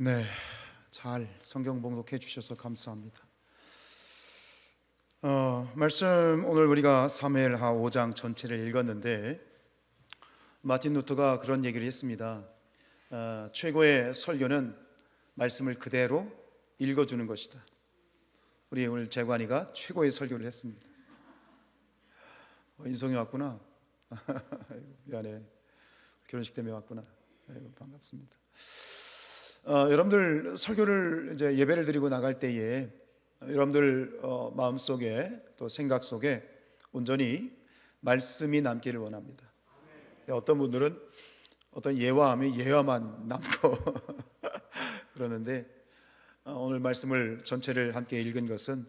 네, 잘 성경 봉독해 주셔서 감사합니다. 말씀 오늘 우리가 사무엘하 5장 전체를 읽었는데 마틴 루터가 그런 얘기를 했습니다. 최고의 설교는 말씀을 그대로 읽어주는 것이다. 우리 오늘 재관이가 최고의 설교를 했습니다. 인성이 왔구나. 미안해. 결혼식 때문에 왔구나. 반갑습니다. 여러분들 설교를 이제 예배를 드리고 나갈 때에 여러분들 마음속에 또 생각 속에 온전히 말씀이 남기를 원합니다. 어떤 분들은 어떤 예화하면 예화만 남고 그러는데 오늘 말씀을 전체를 함께 읽은 것은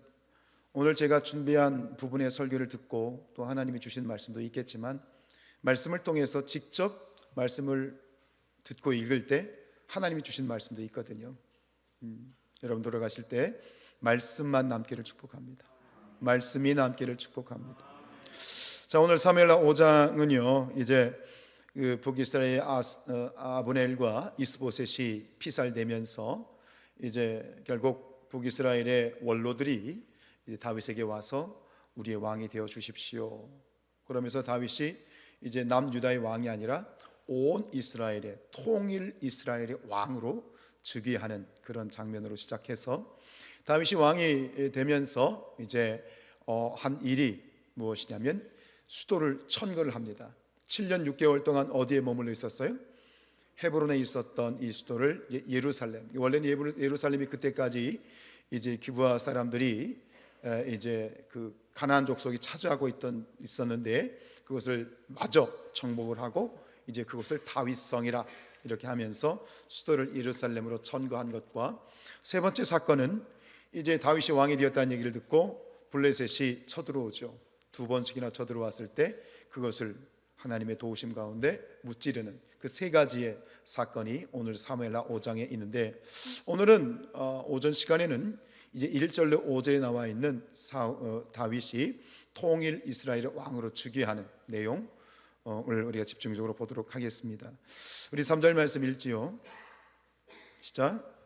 오늘 제가 준비한 부분의 설교를 듣고 또 하나님이 주신 말씀도 있겠지만 말씀을 통해서 직접 말씀을 듣고 읽을 때 하나님이 주신 말씀도 있거든요. 여러분 돌아가실 때 말씀만 남기를 축복합니다. 말씀이 남기를 축복합니다. 자, 오늘 사무엘하 5장은요 이제 그 북이스라엘 아브넬과 이스보셋이 피살되면서 이제 결국 북이스라엘의 원로들이 이제 다윗에게 와서 우리의 왕이 되어 주십시오. 그러면서 다윗이 이제 남유다의 왕이 아니라 온 이스라엘의 통일 이스라엘의 왕으로 즉위하는 그런 장면으로 시작해서 다윗이 왕이 되면서 이제 한 일이 무엇이냐면 수도를 천거를 합니다. 7년 6개월 동안 어디에 머물러 있었어요? 헤브론에 있었던 이 수도를 예루살렘. 원래는 예루살렘이 그때까지 이제 기브아 사람들이 이제 그 가나안 족속이 차지하고 있었는데 그것을 마저 정복을 하고 이제 그것을 다윗성이라 이렇게 하면서 수도를 예루살렘으로 천거한 것과 세 번째 사건은 이제 다윗이 왕이 되었다는 얘기를 듣고 블레셋이 쳐들어오죠. 두 번씩이나 쳐들어왔을 때 그것을 하나님의 도우심 가운데 무찌르는 그 세 가지의 사건이 오늘 사무엘하 5장에 있는데 오늘은 오전 시간에는 이제 1절로 5절에 나와 있는 다윗이 통일 이스라엘의 왕으로 즉위하는 내용 오늘 우리가 집중적으로 보도록 하겠습니다. 우리 3절 말씀 읽지요. 시작.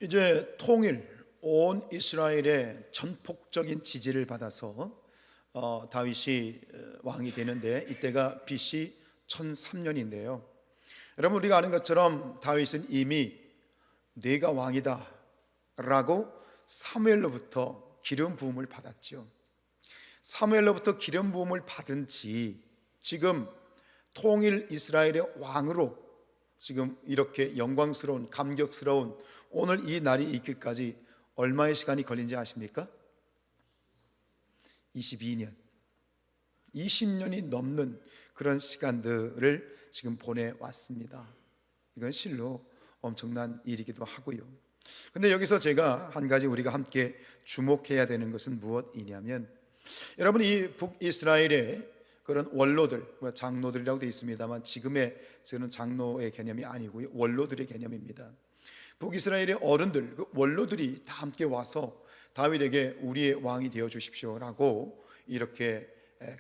이제 통일 온 이스라엘의 전폭적인 지지를 받아서 다윗이 왕이 되는데 이때가 BC 1003년인데요. 여러분 우리가 아는 것처럼 다윗은 이미 내가 왕이다 라고 사무엘로부터 기름 부음을 받았죠. 사무엘로부터 기름 부음을 받은 지 지금 통일 이스라엘의 왕으로 지금 이렇게 영광스러운 감격스러운 오늘 이 날이 있기까지 얼마의 시간이 걸린지 아십니까? 22년 20년이 넘는 그런 시간들을 지금 보내왔습니다. 이건 실로 엄청난 일이기도 하고요. 근데 여기서 제가 한 가지 우리가 함께 주목해야 되는 것은 무엇이냐면 여러분 이 북이스라엘의 그런 원로들, 장로들이라고 되어 있습니다만 지금의 저는 장로의 개념이 아니고요 원로들의 개념입니다. 북이스라엘의 어른들, 그 원로들이 다 함께 와서 다윗에게 우리의 왕이 되어 주십시오라고 이렇게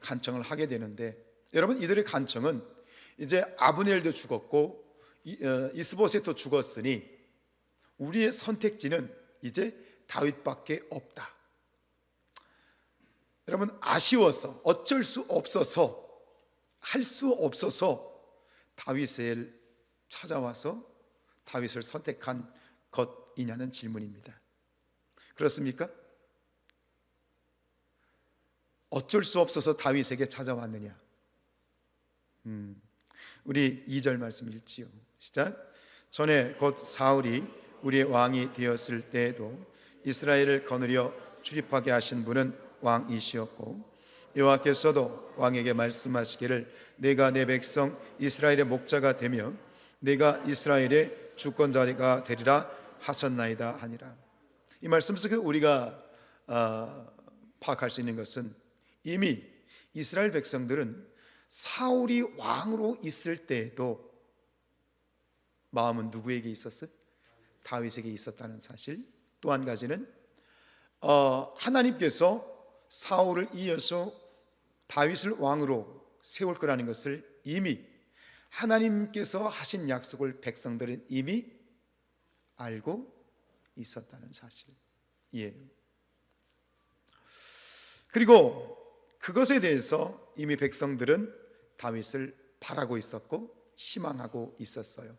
간청을 하게 되는데 여러분 이들의 간청은 이제 아브넬도 죽었고 이스보셋도 죽었으니 우리의 선택지는 이제 다윗밖에 없다. 여러분 아쉬워서 어쩔 수 없어서 할 수 없어서 다윗을 찾아와서 다윗을 선택한 것이냐는 질문입니다. 그렇습니까? 어쩔 수 없어서 다윗에게 찾아왔느냐? 우리 2절 말씀 읽지요. 시작. 전에 곧 사울이 우리의 왕이 되었을 때에도 이스라엘을 거느려 출입하게 하신 분은 왕이시었고 여호와께서도 왕에게 말씀하시기를 내가 내 백성 이스라엘의 목자가 되며 내가 이스라엘의 주권자가 되리라 하셨나이다 하니라. 이 말씀 속에 우리가 파악할 수 있는 것은 이미 이스라엘 백성들은 사울이 왕으로 있을 때에도 마음은 누구에게 있었어요? 다윗에게 있었다는 사실. 또 한 가지는 하나님께서 사울을 이어서 다윗을 왕으로 세울 거라는 것을 이미 하나님께서 하신 약속을 백성들은 이미 알고 있었다는 사실이에요. 그리고 그것에 대해서 이미 백성들은 다윗을 바라고 있었고 희망하고 있었어요.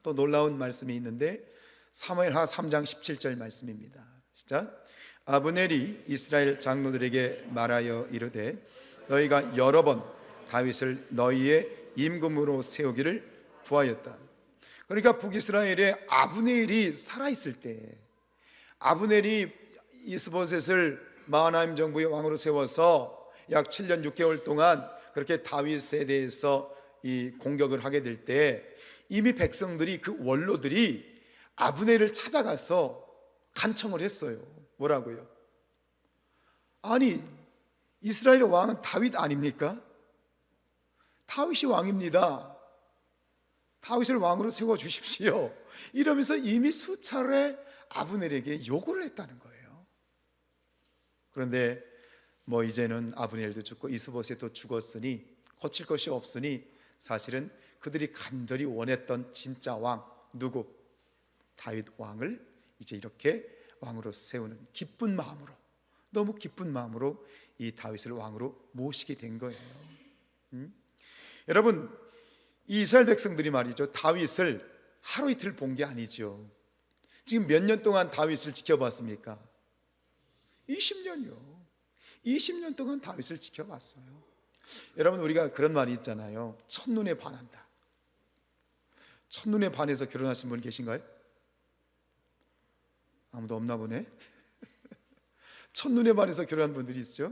또 놀라운 말씀이 있는데 사무엘하 3장 17절 말씀입니다. 시작. 아브넬이 이스라엘 장로들에게 말하여 이르되 너희가 여러 번 다윗을 너희의 임금으로 세우기를 구하였다. 그러니까 북이스라엘에 아브넬이 살아있을 때, 아브넬이 이스보셋을 마하나임 정부의 왕으로 세워서 약 7년 6개월 동안 그렇게 다윗에 대해서 이 공격을 하게 될 때 이미 백성들이, 그 원로들이 아브넬을 찾아가서 간청을 했어요. 뭐라고요? 아니, 이스라엘의 왕은 다윗 아닙니까? 다윗이 왕입니다. 다윗을 왕으로 세워주십시오. 이러면서 이미 수차례 아브넬에게 요구를 했다는 거예요. 그런데 뭐 이제는 아브넬도 죽고 이스보셋도 죽었으니 고칠 것이 없으니 사실은 그들이 간절히 원했던 진짜 왕, 누구? 다윗 왕을 이제 이렇게 왕으로 세우는 기쁜 마음으로, 너무 기쁜 마음으로 이 다윗을 왕으로 모시게 된 거예요. 여러분, 이 이스라엘 백성들이 말이죠, 다윗을 하루 이틀 본 게 아니죠. 지금 몇 년 동안 다윗을 지켜봤습니까? 20년이요. 20년 동안 다윗을 지켜봤어요. 여러분, 우리가 그런 말이 있잖아요. 첫눈에 반한다. 첫눈에 반해서 결혼하신 분 계신가요? 아무도 없나 보네. 첫눈에 반해서 결혼한 분들이 있죠.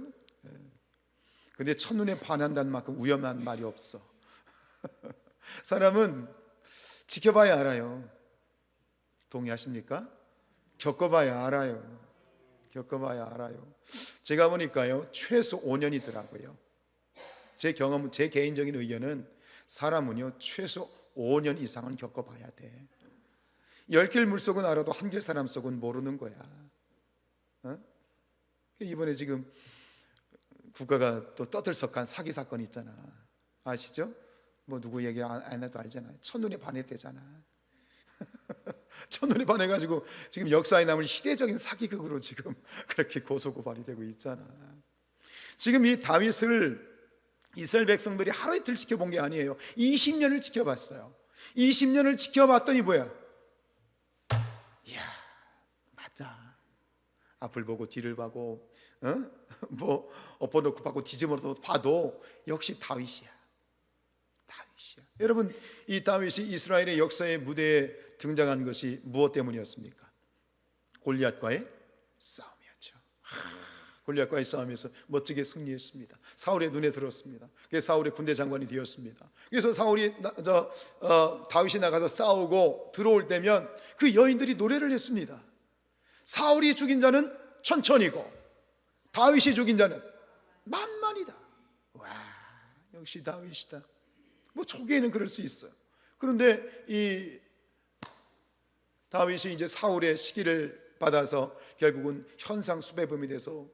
근데 첫눈에 반한다는 만큼 위험한 말이 없어. 사람은 지켜봐야 알아요. 동의하십니까? 겪어봐야 알아요. 겪어봐야 알아요. 제가 보니까요, 최소 5년이더라고요. 제 경험은, 제 개인적인 의견은 사람은요 최소 5년 이상은 겪어봐야 돼. 10길 물속은 알아도 한 길 사람 속은 모르는 거야. 이번에 지금 국가가 또 떠들썩한 사기 사건 있잖아. 아시죠? 뭐 누구 얘기 안 해도 알잖아요. 첫눈에 반했대잖아. 첫눈에 반해가지고 지금 역사에 남을 희대적인 사기극으로 지금 그렇게 고소고발이 되고 있잖아. 지금 이 다윗을 이스라엘 백성들이 하루 이틀 지켜본 게 아니에요. 20년을 지켜봤어요. 20년을 지켜봤더니 뭐야? 이야, 맞아. 앞을 보고 뒤를 봐고, 뭐 엎어놓고 봐고 뒤집어놓고 봐도 역시 다윗이야. 다윗이야. 여러분, 이 다윗이 이스라엘의 역사의 무대에 등장한 것이 무엇 때문이었습니까? 골리앗과의 싸움이었죠. 골리앗과의 싸움에서 멋지게 승리했습니다. 사울의 눈에 들었습니다. 그래서 사울의 군대 장관이 되었습니다. 그래서 사울이 다윗이 나가서 싸우고 들어올 때면 그 여인들이 노래를 했습니다. 사울이 죽인 자는 천천히고 다윗이 죽인 자는 만만이다. 와, 역시 다윗이다. 뭐 초기에는 그럴 수 있어요. 그런데 이 다윗이 이제 사울의 시기를 받아서 결국은 현상 수배범이 돼서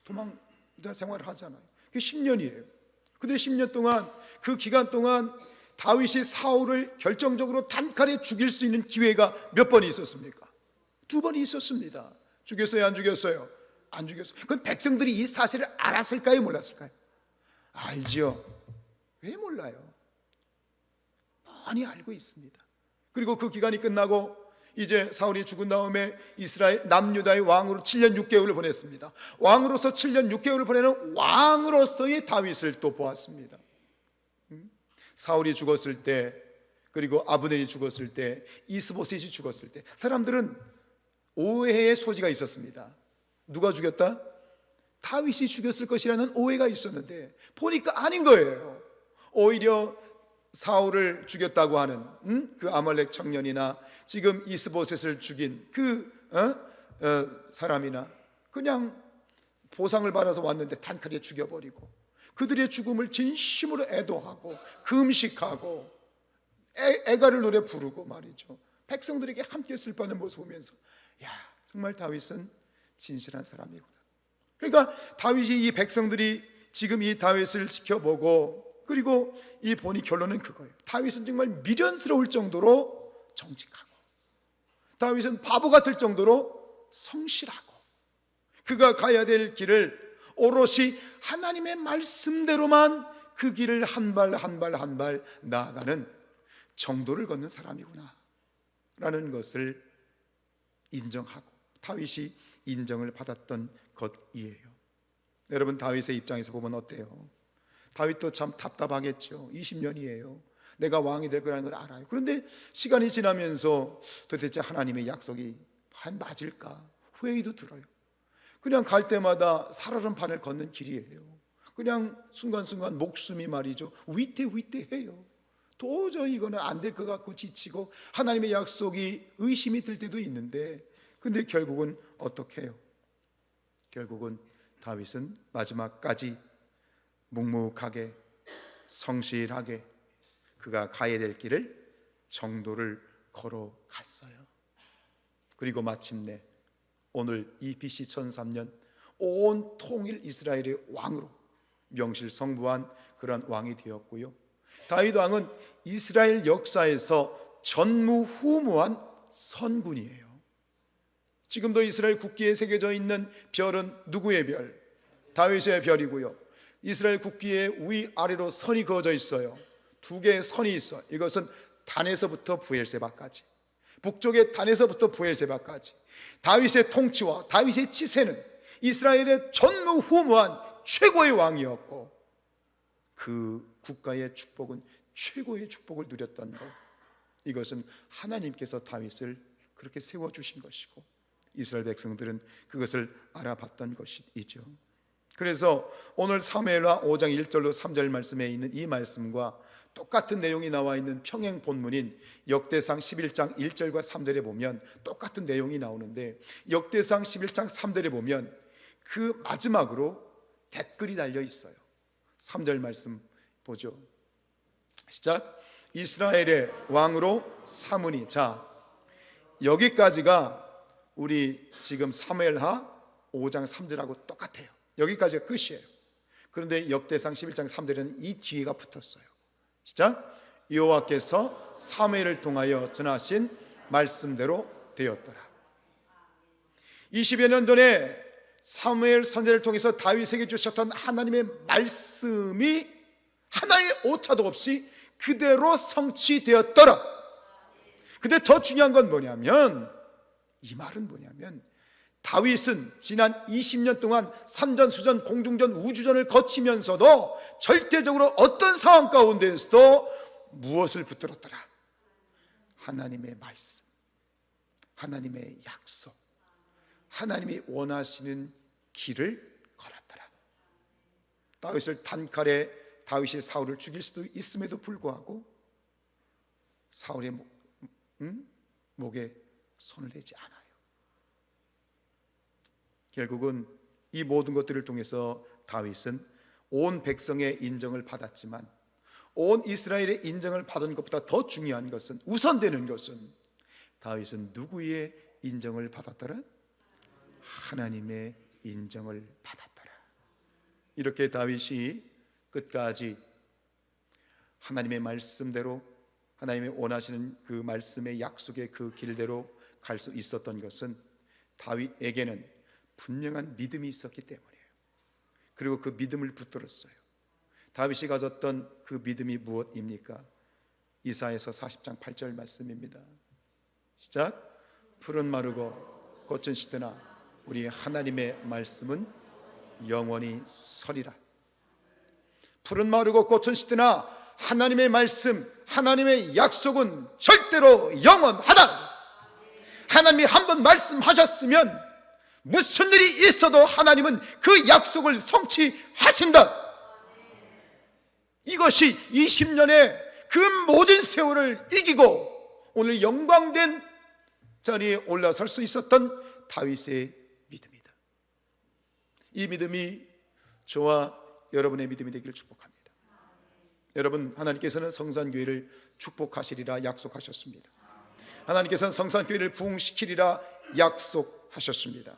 도망자 생활을 하잖아요. 그게 10년이에요. 근데 10년 동안, 그 기간 동안 다윗이 사울을 결정적으로 단칼에 죽일 수 있는 기회가 몇 번이 있었습니까? 2번이 있었습니다. 죽였어요, 안 죽였어요? 안 죽였어요. 그럼 백성들이 이 사실을 알았을까요, 몰랐을까요? 알지요. 왜 몰라요? 많이 알고 있습니다. 그리고 그 기간이 끝나고 이제 사울이 죽은 다음에 이스라엘 남유다의 왕으로 7년 6개월을 보냈습니다. 왕으로서 7년 6개월을 보내는 왕으로서의 다윗을 또 보았습니다. 사울이 죽었을 때, 그리고 아브넬이 죽었을 때, 이스보셋이 죽었을 때 사람들은 오해의 소지가 있었습니다. 누가 죽였다? 다윗이 죽였을 것이라는 오해가 있었는데 보니까 아닌 거예요. 오히려 사울을 죽였다고 하는 그 아말렉 청년이나 지금 이스보셋을 죽인 그 사람이나 그냥 보상을 받아서 왔는데 단칼에 죽여버리고 그들의 죽음을 진심으로 애도하고 금식하고 애가를 노래 부르고 말이죠. 백성들에게 함께 슬퍼하는 모습을 보면서 야, 정말 다윗은 진실한 사람이구나. 그러니까 다윗이 이 백성들이 지금 이 다윗을 지켜보고, 그리고 이 보니 결론은 그거예요. 다윗은 정말 미련스러울 정도로 정직하고, 다윗은 바보 같을 정도로 성실하고, 그가 가야 될 길을 오롯이 하나님의 말씀대로만 그 길을 한 발 한 발 한 발 나아가는 정도를 걷는 사람이구나 라는 것을 인정하고 다윗이 인정을 받았던 것이에요. 여러분, 다윗의 입장에서 보면 어때요? 다윗도 참 답답하겠죠. 20년이에요. 내가 왕이 될 거라는 걸 알아요. 그런데 시간이 지나면서 도대체 하나님의 약속이 과연 맞을까 회의도 들어요. 그냥 갈 때마다 살얼음판을 걷는 길이에요. 그냥 순간순간 목숨이 말이죠, 위태위태해요. 도저히 이거는 안 될 것 같고 지치고 하나님의 약속이 의심이 들 때도 있는데, 근데 결국은 어떻게 해요? 결국은 다윗은 마지막까지 묵묵하게 성실하게 그가 가야 될 길을 정도를 걸어갔어요. 그리고 마침내 오늘 이 BC 1003년 온 통일 이스라엘의 왕으로 명실성부한 그런 왕이 되었고요. 다윗 왕은 이스라엘 역사에서 전무후무한 선군이에요. 지금도 이스라엘 국기에 새겨져 있는 별은 누구의 별? 다윗의 별이고요. 이스라엘 국기에 위아래로 선이 그어져 있어요. 두 개의 선이 있어요. 이것은 단에서부터 브엘세바까지, 북쪽의 단에서부터 브엘세바까지 다윗의 통치와 다윗의 치세는 이스라엘의 전무후무한 최고의 왕이었고, 그 국가의 축복은 최고의 축복을 누렸던 것, 이것은 하나님께서 다윗을 그렇게 세워주신 것이고 이스라엘 백성들은 그것을 알아봤던 것이죠. 그래서 오늘 사무엘하 5장 1절로 3절 말씀에 있는 이 말씀과 똑같은 내용이 나와 있는 평행 본문인 역대상 11장 1절과 3절에 보면 똑같은 내용이 나오는데, 역대상 11장 3절에 보면 그 마지막으로 댓글이 달려 있어요. 3절 말씀 보죠. 시작. 이스라엘의 왕으로 삼으니. 자, 여기까지가 우리 지금 사무엘하 5장 3절하고 똑같아요. 여기까지가 끝이에요. 그런데 역대상 11장 3절에는 이 뒤에가 붙었어요. 시작. 여호와께서 사무엘을 통하여 전하신 말씀대로 되었더라. 20여 년 전에 사무엘 선지자를 통해서 다윗에게 주셨던 하나님의 말씀이 하나의 오차도 없이 그대로 성취되었더라. 근데 더 중요한 건 뭐냐면, 이 말은 뭐냐면, 다윗은 지난 20년 동안 산전수전 공중전 우주전을 거치면서도 절대적으로 어떤 상황 가운데에서도 무엇을 붙들었더라? 하나님의 말씀, 하나님의 약속, 하나님이 원하시는 길을 걸었더라. 다윗을 단칼에 다윗이 사울을 죽일 수도 있음에도 불구하고 사울의 목에 손을 대지 않아요. 결국은 이 모든 것들을 통해서 다윗은 온 백성의 인정을 받았지만, 온 이스라엘의 인정을 받은 것보다 더 중요한 것은, 우선되는 것은, 다윗은 누구의 인정을 받았더라? 하나님의 인정을 받았더라. 이렇게 다윗이 끝까지 하나님의 말씀대로, 하나님의 원하시는 그 말씀의 약속의 그 길대로 갈 수 있었던 것은 다윗에게는 분명한 믿음이 있었기 때문이에요. 그리고 그 믿음을 붙들었어요. 다윗이 가졌던 그 믿음이 무엇입니까? 이사야서 40장 8절 말씀입니다. 시작. 풀은 마르고 꽃은 시드나 우리 하나님의 말씀은 영원히 서리라. 풀은 마르고 꽃은 시드나 하나님의 말씀, 하나님의 약속은 절대로 영원하다. 하나님이 한번 말씀하셨으면 무슨 일이 있어도 하나님은 그 약속을 성취하신다. 이것이 20년의 그 모든 세월을 이기고 오늘 영광된 자리에 올라설 수 있었던 다윗의 믿음이다. 이 믿음이 저와 여러분의 믿음이 되기를 축복합니다. 여러분, 하나님께서는 성산교회를 축복하시리라 약속하셨습니다. 하나님께서는 성산교회를 부흥시키리라 약속하셨습니다.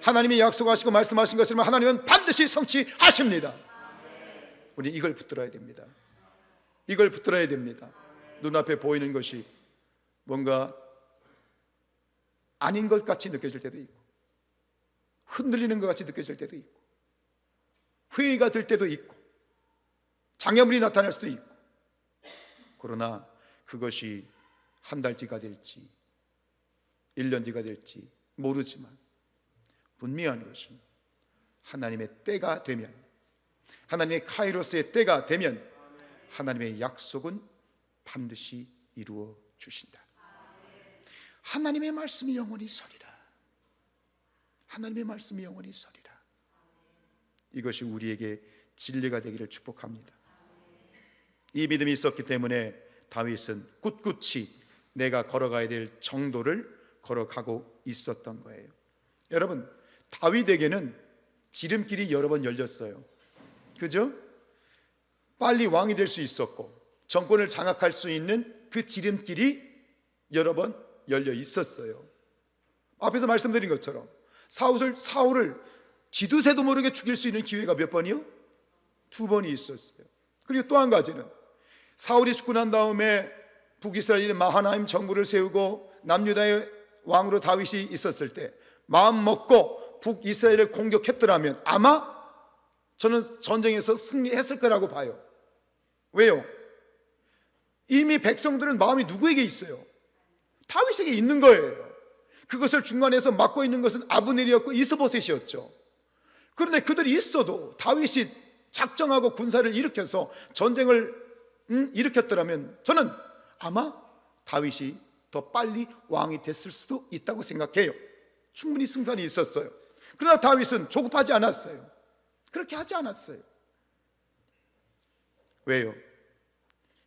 하나님이 약속하시고 말씀하신 것을 하나님은 반드시 성취하십니다. 우리 이걸 붙들어야 됩니다. 이걸 붙들어야 됩니다. 눈앞에 보이는 것이 뭔가 아닌 것 같이 느껴질 때도 있고, 흔들리는 것 같이 느껴질 때도 있고, 회의가 들 때도 있고, 장애물이 나타날 수도 있고, 그러나 그것이 한 달 뒤가 될지 1년 뒤가 될지 모르지만 분명한 것은 하나님의 때가 되면, 하나님의 카이로스의 때가 되면 하나님의 약속은 반드시 이루어 주신다. 하나님의 말씀이 영원히 서리라. 하나님의 말씀이 영원히 서리라. 이것이 우리에게 진리가 되기를 축복합니다. 이 믿음이 있었기 때문에 다윗은 꿋꿋이 내가 걸어가야 될 정도를 걸어가고 있었던 거예요. 여러분, 다윗에게는 지름길이 여러 번 열렸어요. 그죠? 빨리 왕이 될 수 있었고 정권을 장악할 수 있는 그 지름길이 여러 번 열려 있었어요. 앞에서 말씀드린 것처럼 사울을 쥐두새도 모르게 죽일 수 있는 기회가 몇 번이요? 2번이 있었어요. 그리고 또 한 가지는 사울이 죽고 난 다음에 북이스라엘의 마하나임 정부를 세우고 남유다의 왕으로 다윗이 있었을 때 마음 먹고 북이스라엘을 공격했더라면 아마 저는 전쟁에서 승리했을 거라고 봐요. 왜요? 이미 백성들은 마음이 누구에게 있어요? 다윗에게 있는 거예요. 그것을 중간에서 막고 있는 것은 아브넬이었고 이스보셋이었죠. 그런데 그들이 있어도 다윗이 작정하고 군사를 일으켜서 전쟁을 일으켰더라면 저는 아마 다윗이 더 빨리 왕이 됐을 수도 있다고 생각해요. 충분히 승산이 있었어요. 그러나 다윗은 조급하지 않았어요. 그렇게 하지 않았어요. 왜요?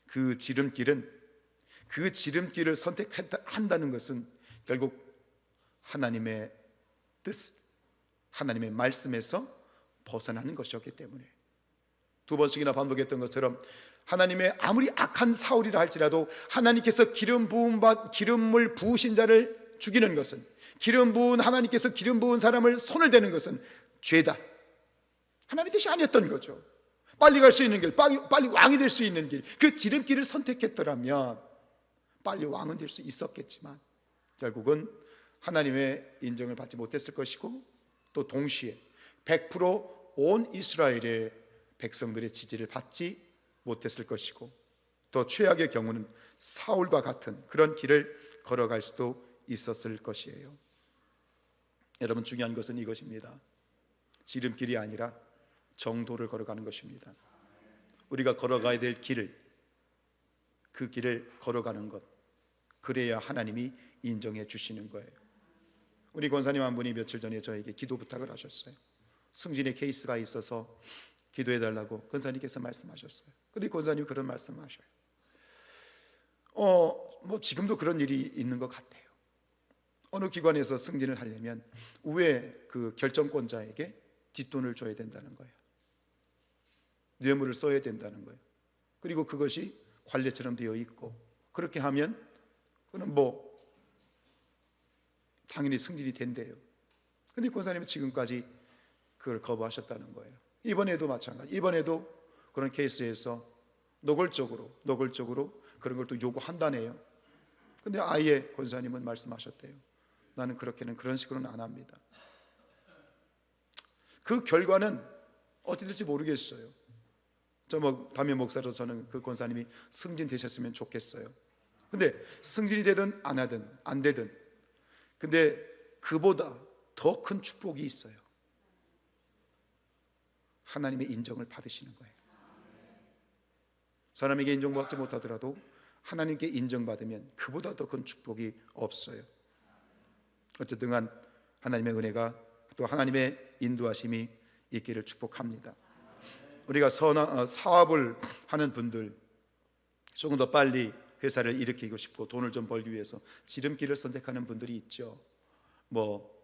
그 지름길을 선택한다는 것은 결국 하나님의 뜻, 하나님의 말씀에서 벗어나는 것이었기 때문에 2번씩이나 반복했던 것처럼 하나님의 아무리 악한 사울이라 할지라도 하나님께서 기름을 부으신 자를 죽이는 것은, 하나님께서 기름 부은 사람을 손을 대는 것은 죄다. 하나님의 뜻이 아니었던 거죠. 빨리 갈 수 있는 길, 빨리 왕이 될 수 있는 길, 그 지름길을 선택했더라면 빨리 왕은 될 수 있었겠지만 결국은 하나님의 인정을 받지 못했을 것이고, 또 동시에 100%온 이스라엘의 백성들의 지지를 받지 못했을 것이고, 또 최악의 경우는 사울과 같은 그런 길을 걸어갈 수도 있었을 것이에요. 여러분, 중요한 것은 이것입니다. 지름길이 아니라 정도를 걸어가는 것입니다. 우리가 걸어가야 될 길을, 그 길을 걸어가는 것, 그래야 하나님이 인정해 주시는 거예요. 우리 권사님 한 분이 며칠 전에 저에게 기도 부탁을 하셨어요. 승진의 케이스가 있어서 기도해 달라고 권사님께서 말씀하셨어요. 근데 권사님이 그런 말씀을 하셔요. 뭐 지금도 그런 일이 있는 것 같아요. 어느 기관에서 승진을 하려면 위에 그 결정권자에게 뒷돈을 줘야 된다는 거예요. 뇌물을 써야 된다는 거예요. 그리고 그것이 관례처럼 되어 있고, 그렇게 하면 그는 뭐 당연히 승진이 된대요. 근데 권사님은 지금까지 그걸 거부하셨다는 거예요. 이번에도 마찬가지. 이번에도 그런 케이스에서 노골적으로 그런 걸 또 요구한다네요. 근데 아예 권사님은 말씀하셨대요. 나는 그런 식으로는 안 합니다. 그 결과는 어떻게 될지 모르겠어요. 담임 목사로 저는 그 권사님이 승진되셨으면 좋겠어요. 근데 승진이 되든 안 하든 안 되든, 근데 그보다 더 큰 축복이 있어요. 하나님의 인정을 받으시는 거예요. 사람에게 인정받지 못하더라도 하나님께 인정받으면 그보다 더 큰 축복이 없어요. 어쨌든 하나님의 은혜가, 또 하나님의 인도하심이 있기를 축복합니다. 우리가 사업을 하는 분들, 조금 더 빨리 회사를 일으키고 싶고 돈을 좀 벌기 위해서 지름길을 선택하는 분들이 있죠. 뭐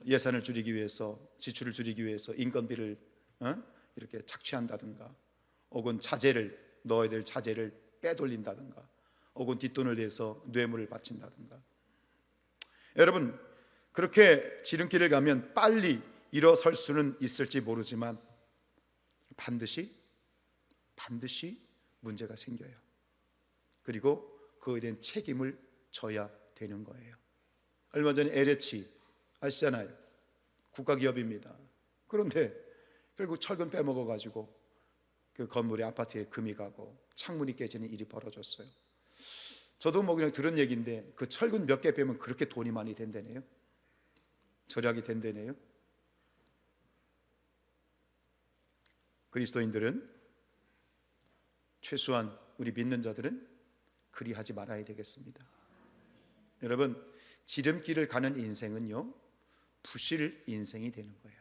예산을 줄이기 위해서, 지출을 줄이기 위해서 인건비를 이렇게 착취한다든가, 혹은 넣어야 될 자재를 빼돌린다든가, 혹은 뒷돈을 내서 뇌물을 바친다든가. 여러분, 그렇게 지름길을 가면 빨리 일어설 수는 있을지 모르지만 반드시 문제가 생겨요. 그리고 그에 대한 책임을 져야 되는 거예요. 얼마 전에 LH 아시잖아요. 국가기업입니다. 그런데 결국 철근 빼먹어가지고 그 건물에 아파트에 금이 가고 창문이 깨지는 일이 벌어졌어요. 저도 뭐 그냥 들은 얘기인데 그 철근 몇 개 빼면 그렇게 돈이 많이 된다네요. 절약이 된다네요. 그리스도인들은, 최소한 우리 믿는 자들은 그리하지 말아야 되겠습니다. 여러분, 지름길을 가는 인생은요, 부실 인생이 되는 거예요.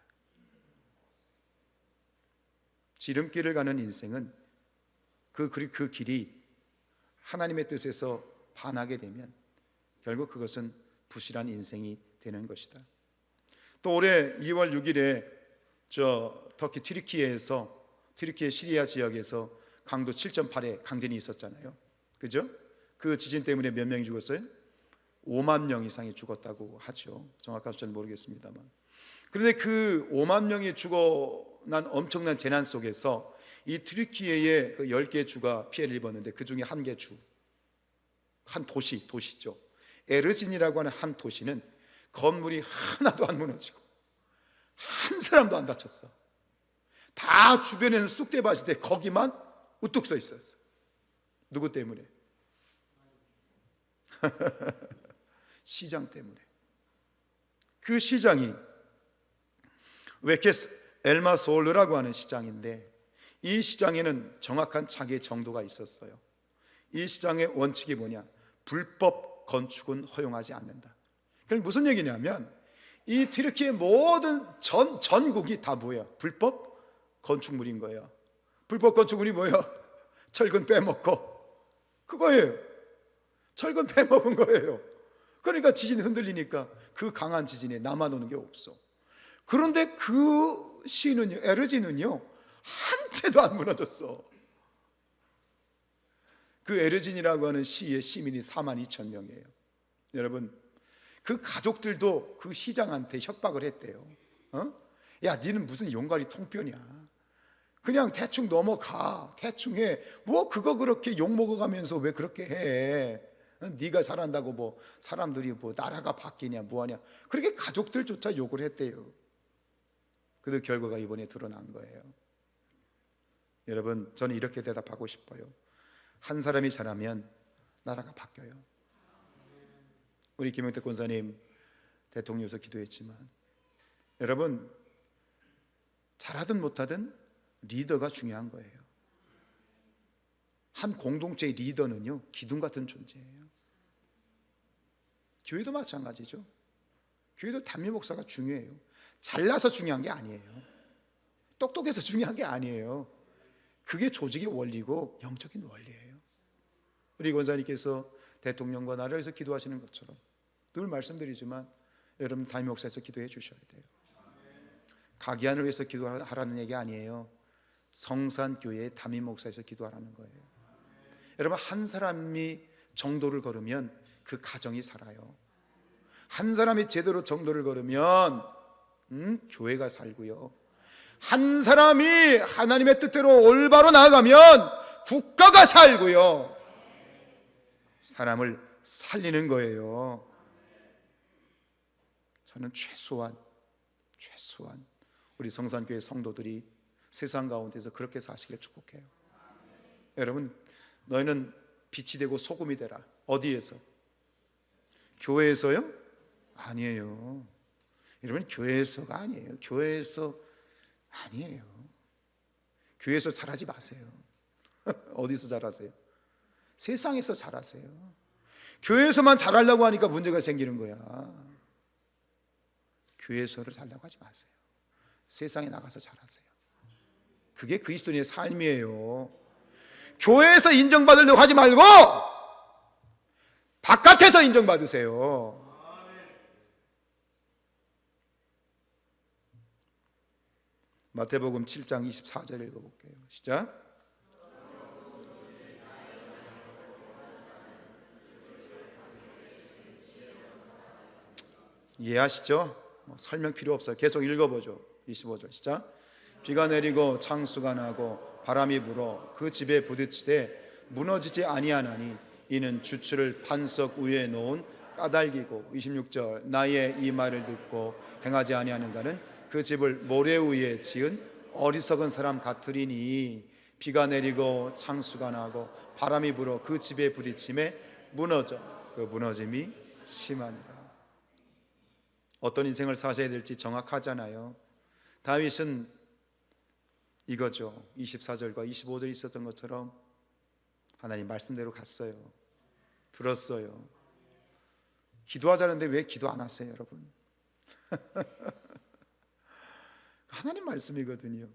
지름길을 가는 인생은 그 길이 하나님의 뜻에서 반하게 되면 결국 그것은 부실한 인생이 되는 것이다. 또 올해 2월 6일에 터키 튀르키예 시리아 지역에서 강도 7.8의 강진이 있었잖아요. 그죠? 그 지진 때문에 몇 명이 죽었어요? 5만 명 이상이 죽었다고 하죠. 정확한 숫자는 모르겠습니다만. 그런데 그 5만 명이 죽어난 엄청난 재난 속에서 이 튀르키예의 그 10개 주가 피해를 입었는데 그 중에 한 개 주, 한 도시죠. 에르진이라고 하는 한 도시는 건물이 하나도 안 무너지고 한 사람도 안 다쳤어. 다 주변에는 쑥대밭인데 거기만 우뚝 서 있었어. 누구 때문에? 시장 때문에. 그 시장이 웨케스 엘마솔르라고 하는 시장인데, 이 시장에는 정확한 자기의 정도가 있었어요. 이 시장의 원칙이 뭐냐? 불법 건축은 허용하지 않는다. 그럼 무슨 얘기냐면 이 튀르키예 모든 전국이 다 뭐야? 불법 건축물인 거예요. 불법 건축물이 뭐예요? 철근 빼먹고, 그거예요. 철근 빼먹은 거예요. 그러니까 지진 흔들리니까 그 강한 지진에 남아도는 게 없어. 그런데 그 시는요, 에르진은요, 한 채도 안 무너졌어. 그 에르진이라고 하는 시의 시민이 4만 2천 명이에요. 여러분, 그 가족들도 그 시장한테 협박을 했대요. 야, 니는 무슨 용가리 통편이야. 그냥 대충 넘어가. 대충 해. 뭐 그거 그렇게 욕 먹어가면서 왜 그렇게 해? 네가 잘한다고 뭐 사람들이 뭐 나라가 바뀌냐 뭐하냐. 그렇게 가족들조차 욕을 했대요. 그 결과가 이번에 드러난 거예요. 여러분, 저는 이렇게 대답하고 싶어요. 한 사람이 잘하면 나라가 바뀌어요. 우리 김영택 권사님 대통령에서 기도했지만, 여러분, 잘하든 못하든 리더가 중요한 거예요. 한 공동체의 리더는요, 기둥 같은 존재예요. 교회도 마찬가지죠. 교회도 담임 목사가 중요해요. 잘나서 중요한 게 아니에요. 똑똑해서 중요한 게 아니에요. 그게 조직의 원리고 영적인 원리예요. 우리 권사님께서 대통령과 나라를 위해서 기도하시는 것처럼 늘 말씀드리지만, 여러분 담임 목사에서 기도해 주셔야 돼요. 가기안을 위해서 기도하라는 얘기 아니에요. 성산교회의 담임 목사에서 기도하라는 거예요. 여러분, 한 사람이 정도를 걸으면 그 가정이 살아요. 한 사람이 제대로 정도를 걸으면 교회가 살고요. 한 사람이 하나님의 뜻대로 올바로 나아가면 국가가 살고요. 사람을 살리는 거예요. 저는 최소한 우리 성산교회 성도들이 세상 가운데서 그렇게 사시길 축복해요. 여러분, 너희는 빛이 되고 소금이 되라. 어디에서? 교회에서요? 아니에요. 여러분, 교회에서가 아니에요. 교회에서 아니에요. 교회에서 잘하지 마세요. 어디서 잘하세요? 세상에서 잘하세요. 교회에서만 잘하려고 하니까 문제가 생기는 거야. 교회에서를 잘하려고 하지 마세요. 세상에 나가서 잘하세요. 그게 그리스도인의 삶이에요. 교회에서 인정받으려고 하지 말고 바깥에서 인정받으세요. 마태복음 7장 24절 읽어볼게요. 시작. 이해하시죠? 설명 필요 없어요. 계속 읽어보죠. 25절 시작. 비가 내리고 창수가 나고 바람이 불어 그 집에 부딪히되 무너지지 아니하나니 이는 주추를 반석 위에 놓은 까닭이고. 26절 나의 이 말을 듣고 행하지 아니하는 자는 그 집을 모래 위에 지은 어리석은 사람 같으리니 비가 내리고 창수가 나고 바람이 불어 그 집에 부딪힘에 무너져 그 무너짐이 심하니라. 어떤 인생을 사셔야 될지 정확하잖아요. 다윗은 이거죠. 24절과 25절에 있었던 것처럼 하나님 말씀대로 갔어요. 들었어요. 기도하자는데 왜 기도 안 하세요, 여러분? 하나님 말씀이거든요.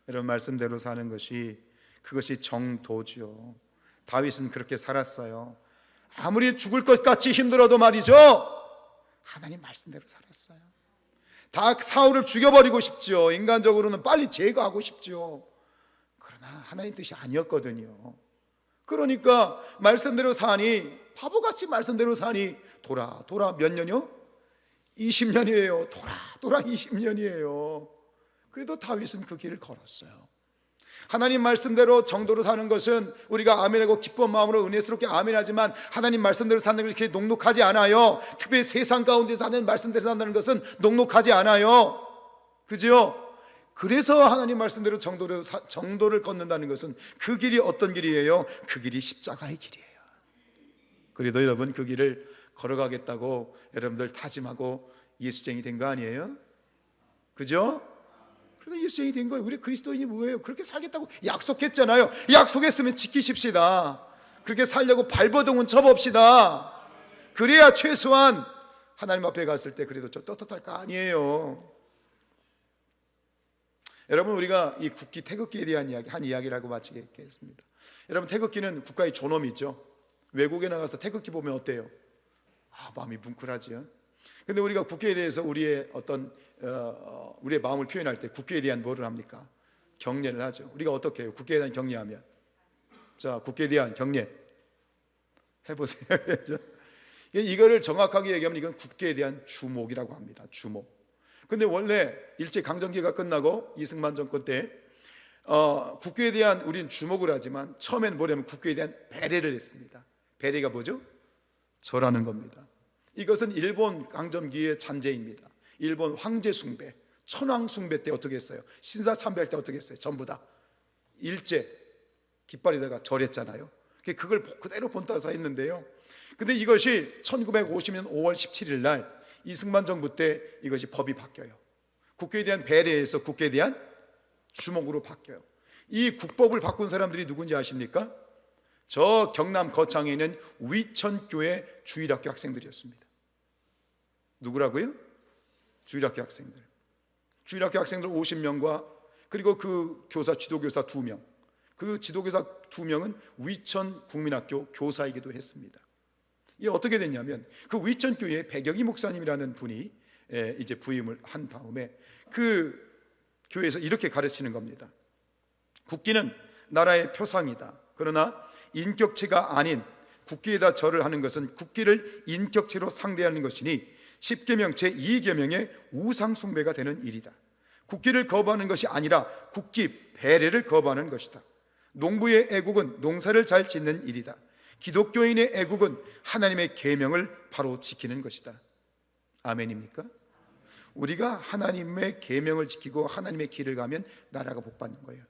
여러분, 말씀대로 사는 것이 그것이 정도죠. 다윗은 그렇게 살았어요. 아무리 죽을 것 같이 힘들어도 말이죠, 하나님 말씀대로 살았어요. 다 사울을 죽여버리고 싶죠. 인간적으로는 빨리 제거하고 싶죠. 그러나 하나님 뜻이 아니었거든요. 그러니까 말씀대로 사니, 바보같이 말씀대로 사니 돌아 몇 년이요? 20년이에요. 돌아 20년이에요. 그래도 다윗은 그 길을 걸었어요. 하나님 말씀대로 정도로 사는 것은 우리가 아멘하고 기쁜 마음으로 은혜스럽게 아멘하지만 하나님 말씀대로 사는 것이 그렇게 녹록하지 않아요. 특별히 세상 가운데 사는 말씀대로 산다는 것은 녹록하지 않아요. 그죠? 그래서 하나님 말씀대로 정도를 걷는다는 것은 그 길이 어떤 길이에요? 그 길이 십자가의 길이에요. 그래도 여러분 그 길을 걸어가겠다고 여러분들 다짐하고 예수쟁이 된 거 아니에요? 그죠? 그래서 예수쟁이 된 거예요. 우리 그리스도인이 뭐예요? 그렇게 살겠다고 약속했잖아요. 약속했으면 지키십시다. 그렇게 살려고 발버둥은 쳐봅시다. 그래야 최소한 하나님 앞에 갔을 때 그래도 좀 떳떳할 거 아니에요. 여러분, 우리가 이 국기 태극기에 대한 한 이야기를 하고 마치겠습니다. 여러분, 태극기는 국가의 존엄이죠. 외국에 나가서 태극기 보면 어때요? 마음이 뭉클하죠. 근데 우리가 국기에 대해서 우리의 우리의 마음을 표현할 때 국기에 대한 뭐를 합니까? 경례를 하죠. 우리가 어떻게 해요? 국기에 대한 경례하면, 자, 국기에 대한 경례 해보세요. 이거를 정확하게 얘기하면 이건 국기에 대한 주목이라고 합니다. 주목. 근데 원래 일제강점기가 끝나고 이승만 정권 때 국기에 대한 우리는 주목을 하지만 처음에는 뭐냐면 국기에 대한 배례를 했습니다. 배례가 뭐죠? 절하는 겁니다. 이것은 일본 강점기의 잔재입니다. 일본 황제 숭배, 천황 숭배 때 어떻게 했어요? 신사 참배할 때 어떻게 했어요? 전부 다 일제 깃발에다가 절했잖아요. 그걸 그대로 본따서 했는데요. 근데 이것이 1950년 5월 17일 날 이승만 정부 때 이것이 법이 바뀌어요. 국교에 대한 배례에서 국교에 대한 주목으로 바뀌어요. 이 국법을 바꾼 사람들이 누군지 아십니까? 저 경남 거창에 있는 위천교회 주일학교 학생들이었습니다. 누구라고요? 주일학교 학생들. 주일학교 학생들 50명과 그리고 그 교사, 지도교사 2명. 그 지도교사 2명은 위천 국민학교 교사이기도 했습니다. 이게 어떻게 됐냐면 그 위천교회 백영희 목사님이라는 분이 이제 부임을 한 다음에 그 교회에서 이렇게 가르치는 겁니다. 국기는 나라의 표상이다. 그러나 인격체가 아닌 국기에다 절을 하는 것은 국기를 인격체로 상대하는 것이니 10계명 제2계명의 우상숭배가 되는 일이다. 국기를 거부하는 것이 아니라 국기 배례를 거부하는 것이다. 농부의 애국은 농사를 잘 짓는 일이다. 기독교인의 애국은 하나님의 계명을 바로 지키는 것이다. 아멘입니까? 우리가 하나님의 계명을 지키고 하나님의 길을 가면 나라가 복받는 거예요.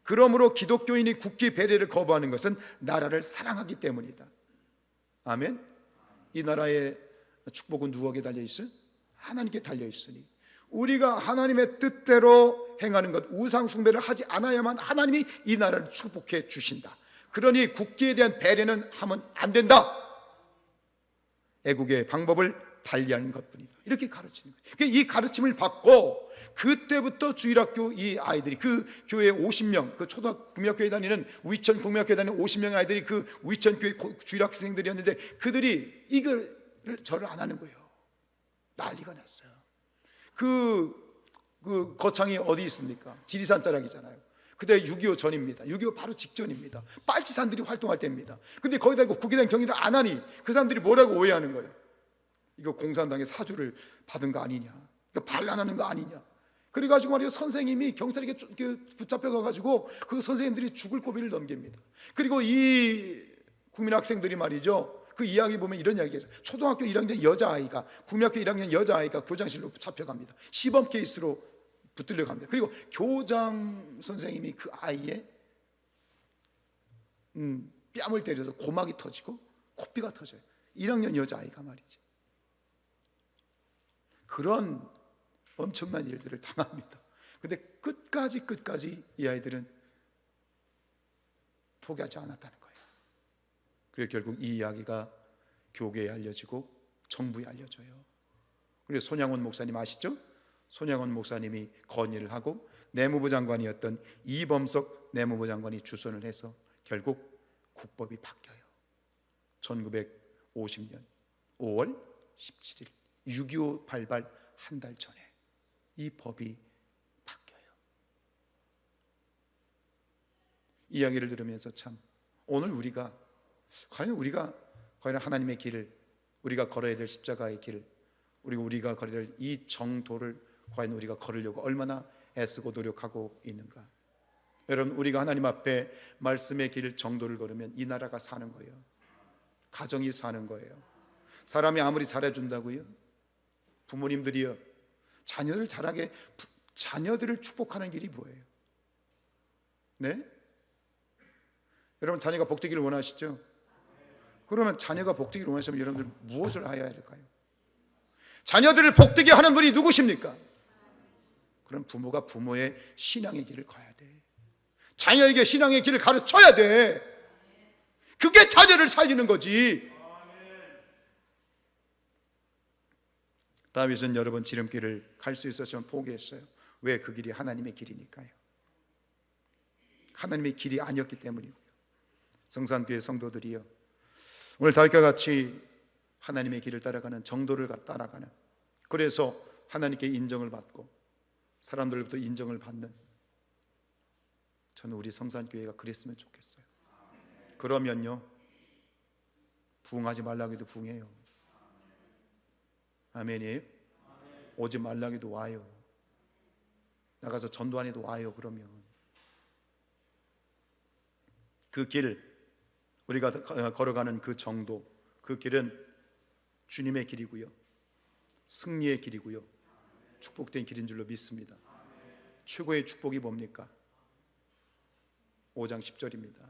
그러므로 기독교인이 국기 배례를 거부하는 것은 나라를 사랑하기 때문이다. 아멘. 이 나라의 축복은 누구에게 달려있어요? 하나님께 달려있으니 우리가 하나님의 뜻대로 행하는 것, 우상숭배를 하지 않아야만 하나님이 이 나라를 축복해 주신다. 그러니 국기에 대한 배례는 하면 안 된다. 애국의 방법을 달리하는 것뿐이다. 이렇게 가르치는 거예요. 이 가르침을 받고 그때부터 주일학교 이 아이들이 그 교회 50명, 그 초등학교 국민학교에 다니는 위천 국민학교에 다니는 50명의 아이들이 그 위천교회 주일학생들이었는데 그들이 이걸 절을 안 하는 거예요. 난리가 났어요. 그 거창이 어디 있습니까? 지리산 자락이잖아요. 그때 6.25 전입니다. 6.25 바로 직전입니다. 빨치산들이 활동할 때입니다. 근데 거기다 국기에 대한 경의를 안 하니 그 사람들이 뭐라고 오해하는 거예요? 이거 공산당의 사주를 받은 거 아니냐, 이거 반란하는 거 아니냐. 그래가지고 말이요, 선생님이 경찰에게 붙잡혀가가지고 그 선생님들이 죽을 고비를 넘깁니다. 그리고 이 국민학생들이 말이죠, 그 이야기 보면 이런 이야기가 있어요. 초등학교 1학년 여자아이가, 국민학교 1학년 여자아이가 교장실로 잡혀갑니다. 시범 케이스로 붙들려 갑니다. 그리고 교장 선생님이 그 아이의 뺨을 때려서 고막이 터지고 코피가 터져요. 1학년 여자아이가 말이죠. 그런 엄청난 일들을 당합니다. 근데 끝까지 이 아이들은 포기하지 않았다는 거예요. 그리고 결국 이 이야기가 교계에 알려지고 정부에 알려져요. 그리고 손양원 목사님 아시죠? 손양원 목사님이 건의를 하고 내무부 장관이었던 이범석 내무부 장관이 주선을 해서 결국 국법이 바뀌어요. 1950년 5월 17일 6.25 발발 한 달 전에 이 법이 바뀌어요. 이야기를 들으면서 참 오늘 과연 하나님의 길을, 우리가 걸어야 될 십자가의 길을, 우리가 걸어야 될 이 정도를 과연 우리가 걸으려고 얼마나 애쓰고 노력하고 있는가. 여러분, 우리가 하나님 앞에 말씀의 길 정도를 걸으면 이 나라가 사는 거예요. 가정이 사는 거예요. 사람이 아무리 잘해준다고요, 부모님들이요, 자녀들을 축복하는 길이 뭐예요? 네? 여러분, 자녀가 복되기를 원하시죠? 그러면 자녀가 복되기를 원하시면 여러분들 무엇을 해야 할까요? 자녀들을 복되게 하는 분이 누구십니까? 그럼 부모가 부모의 신앙의 길을 가야 돼. 자녀에게 신앙의 길을 가르쳐야 돼. 그게 자녀를 살리는 거지. 다윗은 여러 번 지름길을 갈 수 있었지만 포기했어요. 왜? 그 길이 하나님의 길이니까요. 하나님의 길이 아니었기 때문이고요. 성산교회 성도들이요, 오늘 다윗과 같이 하나님의 길을 따라가는, 정도를 따라가는, 그래서 하나님께 인정을 받고 사람들로부터 인정을 받는, 저는 우리 성산교회가 그랬으면 좋겠어요. 그러면요, 부흥하지 말라고 해도 부흥해요. 아멘이에요? 오지 말라고 해도 와요. 나가서 전도 안 해도 와요. 그러면 그 길, 우리가 걸어가는 그 정도, 그 길은 주님의 길이고요, 승리의 길이고요, 축복된 길인 줄로 믿습니다. 최고의 축복이 뭡니까? 5장 10절입니다.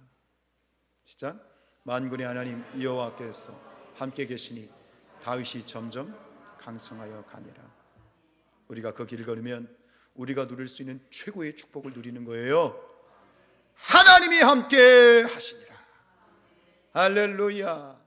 시작. 만군의 하나님 여호와께서 함께 계시니 다윗이 점점 강성하여 가니라. 우리가 그 길을 걸으면 우리가 누릴 수 있는 최고의 축복을 누리는 거예요. 하나님이 함께 하시니라. 할렐루야.